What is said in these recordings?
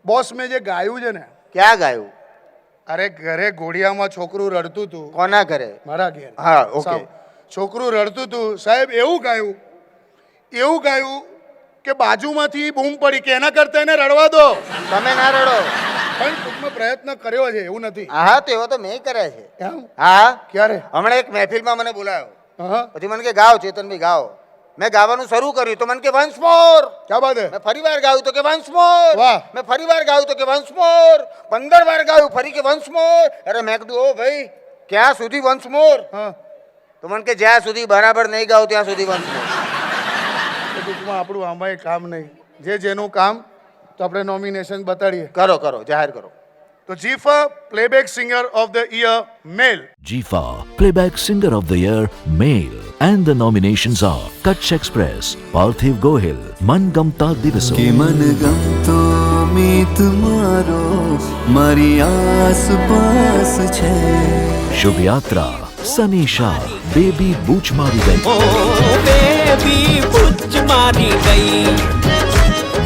Boss મેં જે ગાયું છે ને, ક્યાં ગાયું? અરે ઘરે ઘોડિયામાં છોકરું રડતું હતું. કોના ઘરે? મારા ઘેર. હા, ઓકે. સાહેબ, છોકરું રડતું હતું સાહેબ. એવું ગાયું કે બાજુમાંથી બૂમ પડી કે એના કરતા એને રડવા દો. તમે ના રડો. પણ ટૂંકમાં પ્રયત્ન કર્યો છે, એવું નથી. હા, તેવો તો મેં કર્યા છે. એમ? હા, ક્યારે? હમણાં એક મહેફિલમાં મને બોલાયો. હા, પછી મને કે ગાઓ ચેતનભાઈ ગાઓ. મેં ગાવાનું શરૂ કર્યું તો મને કે વન્સ મોર. ક્યાં બાત હે? મેં ફરી વાર ગાયું તો કે વન્સ મોર. વાહ. મેં ફરી વાર ગાયું તો કે વન્સ મોર. 15 વાર ગાયું ફરી કે વન્સ મોર. અરે મેં કીધું ઓ ભાઈ ક્યાં સુધી વન્સ મોર? હા, તો મને કે જ્યાં સુધી બરાબર નહીં ગાવ ત્યાં સુધી વન્સ મોર. તો ટૂંકમાં આપણું આમાં કામ નહીં. જેનું કામ તો આપણે નોમિનેશન બતાડીએ. કરો કરો, જાહેર કરો. તો Jifa playback singer of the year male. Jifa Playback Singer of the Year Male, and the nominations are Kutch Express, Parthiv Gohil, Man Gamta Divaso, કે મન ગમતો મીત મારો મારી આસપાસ છે. Shubh Yatra, Sunny Shah, Baby Booch Mari Gai, baby પૂછ મારી ગઈ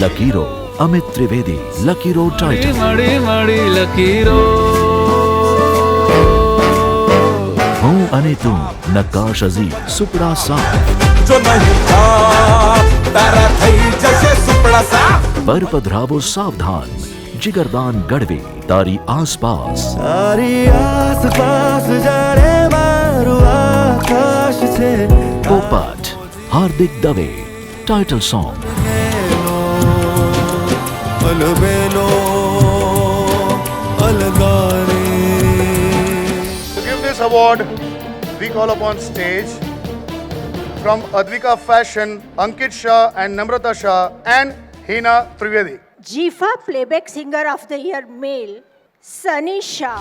Lakiro, Amit Trivedi, Lakiro Title, મળી મળી લકીરો Ho Ane Tum, Nakash Aziz, Supra Saaf, જો નહીં તારા થઈ જશે સુપડા સાફ. पर पधरावो सावधान, जिगरदान गढ़वे, तारी आसपास, તારી આસપાસ જાણે મારું આકાશ છે. पोपट, Hardik Dave, title song, અલબેલો અલગારે. To give this award, we call upon stage from Advika Fashion, Ankit Shah and Namrata Shah and Hina Trivedi. Jifa Playback Singer of the Year Male, Sunny Shah.